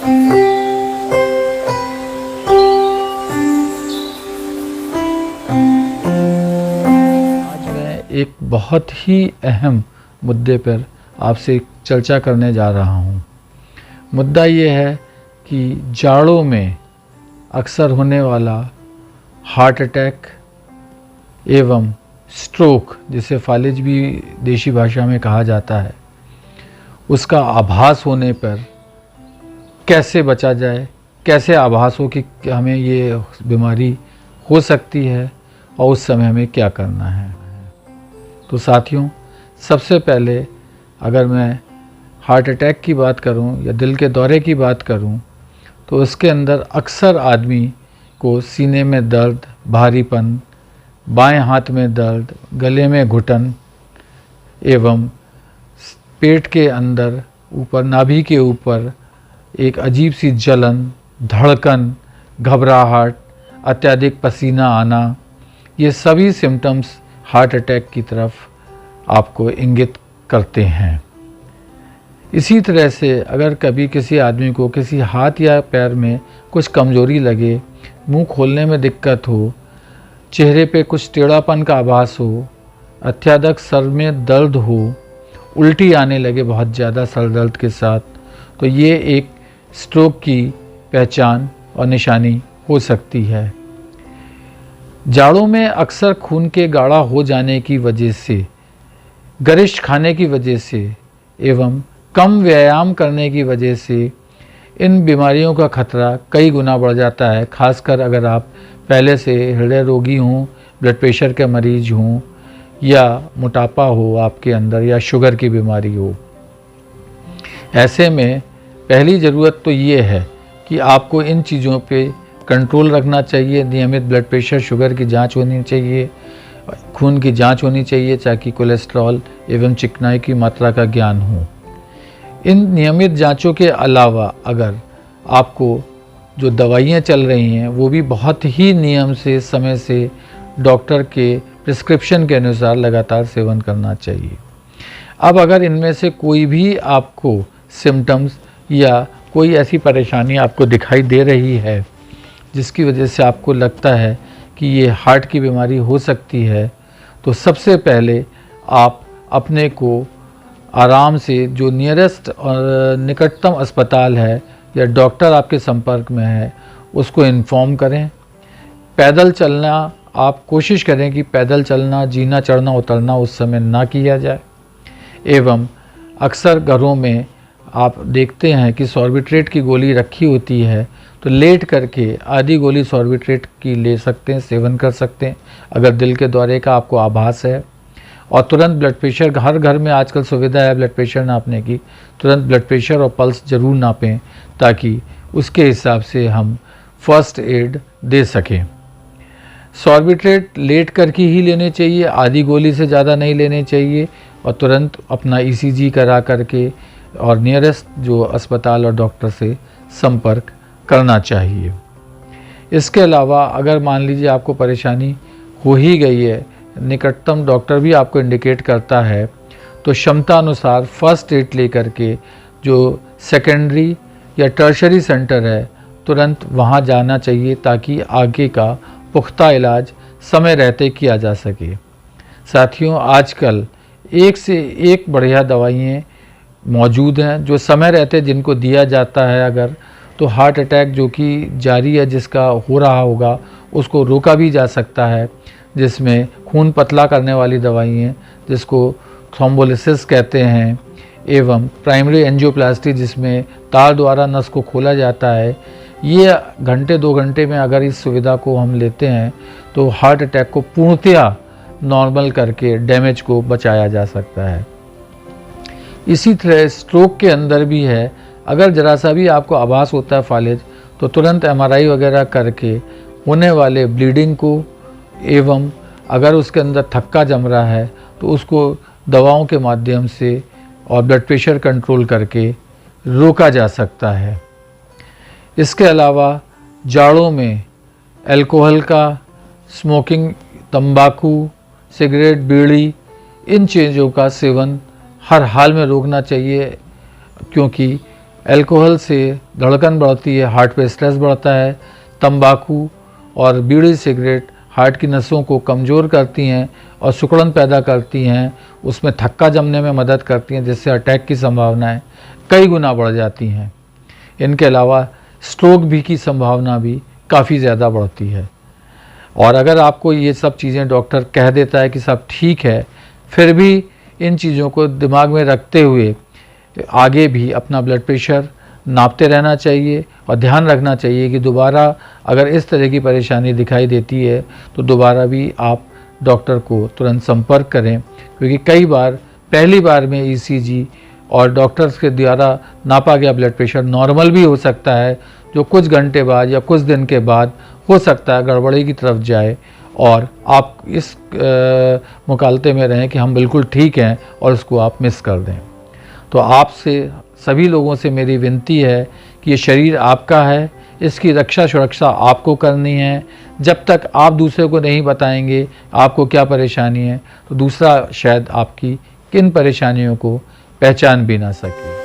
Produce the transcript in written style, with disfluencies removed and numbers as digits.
एक बहुत ही अहम मुद्दे पर आपसे चर्चा करने जा रहा हूँ। मुद्दा ये है कि जाड़ों में अक्सर होने वाला हार्ट अटैक एवं स्ट्रोक, जिसे फालिज भी देशी भाषा में कहा जाता है, उसका आभास होने पर कैसे बचा जाए, कैसे आभास हो कि हमें ये बीमारी हो सकती है और उस समय हमें क्या करना है। तो साथियों, सबसे पहले अगर मैं हार्ट अटैक की बात करूं या दिल के दौरे की बात करूं, तो उसके अंदर अक्सर आदमी को सीने में दर्द, भारीपन, बाएं हाथ में दर्द, गले में घुटन एवं पेट के अंदर ऊपर नाभि के ऊपर एक अजीब सी जलन, धड़कन, घबराहट, अत्यधिक पसीना आना, ये सभी सिम्टम्स हार्ट अटैक की तरफ आपको इंगित करते हैं। इसी तरह से अगर कभी किसी आदमी को किसी हाथ या पैर में कुछ कमज़ोरी लगे, मुंह खोलने में दिक्कत हो, चेहरे पे कुछ टेढ़ापन का आभास हो, अत्यधिक सर में दर्द हो, उल्टी आने लगे बहुत ज़्यादा सर दर्द के साथ, तो ये एक स्ट्रोक की पहचान और निशानी हो सकती है। जाड़ों में अक्सर खून के गाढ़ा हो जाने की वजह से, गरिष्ठ खाने की वजह से एवं कम व्यायाम करने की वजह से इन बीमारियों का खतरा कई गुना बढ़ जाता है। खासकर अगर आप पहले से हृदय रोगी हों, ब्लड प्रेशर के मरीज हों या मोटापा हो आपके अंदर या शुगर की बीमारी हो। ऐसे में पहली ज़रूरत तो ये है कि आपको इन चीज़ों पे कंट्रोल रखना चाहिए। नियमित ब्लड प्रेशर, शुगर की जांच होनी चाहिए, खून की जांच होनी चाहिए ताकि कोलेस्ट्रॉल एवं चिकनाई की मात्रा का ज्ञान हो। इन नियमित जांचों के अलावा अगर आपको जो दवाइयाँ चल रही हैं वो भी बहुत ही नियम से, समय से डॉक्टर के प्रिस्क्रिप्शन के अनुसार लगातार सेवन करना चाहिए। अब अगर इनमें से कोई भी आपको सिम्टम्स या कोई ऐसी परेशानी आपको दिखाई दे रही है जिसकी वजह से आपको लगता है कि ये हार्ट की बीमारी हो सकती है, तो सबसे पहले आप अपने को आराम से जो नियरेस्ट और निकटतम अस्पताल है या डॉक्टर आपके संपर्क में है उसको इन्फॉर्म करें। पैदल चलना, आप कोशिश करें कि पैदल चलना, जीना चढ़ना उतरना उस समय ना किया जाए। एवं अक्सर घरों में आप देखते हैं कि सॉर्बिट्रेट की गोली रखी होती है, तो लेट करके आधी गोली सॉर्बिट्रेट की ले सकते हैं, सेवन कर सकते हैं अगर दिल के दौरे का आपको आभास है। और तुरंत ब्लड प्रेशर, हर घर में आजकल सुविधा है ब्लड प्रेशर नापने की, तुरंत ब्लड प्रेशर और पल्स ज़रूर नापें ताकि उसके हिसाब से हम फर्स्ट एड दे सकें। सॉर्बिट्रेट लेट करके ही लेने चाहिए, आधी गोली से ज़्यादा नहीं लेने चाहिए, और तुरंत अपना ECG करा करके और नियरेस्ट जो अस्पताल और डॉक्टर से संपर्क करना चाहिए। इसके अलावा अगर मान लीजिए आपको परेशानी हो ही गई है, निकटतम डॉक्टर भी आपको इंडिकेट करता है, तो क्षमता अनुसार फर्स्ट एड लेकर के जो सेकेंडरी या टर्शरी सेंटर है तुरंत वहां जाना चाहिए ताकि आगे का पुख्ता इलाज समय रहते किया जा सके। साथियों, आजकल एक से एक बढ़िया दवाइयाँ मौजूद हैं जो समय रहते जिनको दिया जाता है अगर, तो हार्ट अटैक जो कि जारी है, जिसका हो रहा होगा, उसको रोका भी जा सकता है। जिसमें खून पतला करने वाली दवाइयाँ जिसको थ्रोम्बोलिसिस कहते हैं, एवं प्राइमरी एंजियोप्लास्टी जिसमें तार द्वारा नस को खोला जाता है, ये घंटे 2 घंटे में अगर इस सुविधा को हम लेते हैं तो हार्ट अटैक को पूर्णतया नॉर्मल करके डैमेज को बचाया जा सकता है। इसी तरह स्ट्रोक के अंदर भी है, अगर ज़रा सा भी आपको आभास होता है फालिज, तो तुरंत MRI वगैरह करके होने वाले ब्लीडिंग को एवं अगर उसके अंदर थक्का जम रहा है तो उसको दवाओं के माध्यम से और ब्लड प्रेशर कंट्रोल करके रोका जा सकता है। इसके अलावा जाड़ों में अल्कोहल का, स्मोकिंग, तंबाकू, सिगरेट, बीड़ी, इन चीज़ों का सेवन हर हाल में रोकना चाहिए, क्योंकि अल्कोहल से धड़कन बढ़ती है, हार्ट पे स्ट्रेस बढ़ता है। तंबाकू और बीड़ी सिगरेट हार्ट की नसों को कमज़ोर करती हैं और सिकुड़न पैदा करती हैं, उसमें थक्का जमने में मदद करती हैं, जिससे अटैक की संभावनाएं कई गुना बढ़ जाती हैं। इनके अलावा स्ट्रोक भी की संभावना भी काफ़ी ज़्यादा बढ़ती है। और अगर आपको ये सब चीज़ें डॉक्टर कह देता है कि सब ठीक है, फिर भी इन चीज़ों को दिमाग में रखते हुए आगे भी अपना ब्लड प्रेशर नापते रहना चाहिए और ध्यान रखना चाहिए कि दोबारा अगर इस तरह की परेशानी दिखाई देती है तो दोबारा भी आप डॉक्टर को तुरंत संपर्क करें, क्योंकि कई बार पहली बार में ईसीजी और डॉक्टर्स के द्वारा नापा गया ब्लड प्रेशर नॉर्मल भी हो सकता है, जो कुछ घंटे बाद या कुछ दिन के बाद हो सकता है गड़बड़ी की तरफ जाए और आप इस मुकालते में रहें कि हम बिल्कुल ठीक हैं और उसको आप मिस कर दें। तो आपसे सभी लोगों से मेरी विनती है कि ये शरीर आपका है, इसकी रक्षा सुरक्षा आपको करनी है। जब तक आप दूसरे को नहीं बताएंगे आपको क्या परेशानी है, तो दूसरा शायद आपकी किन परेशानियों को पहचान भी ना सके।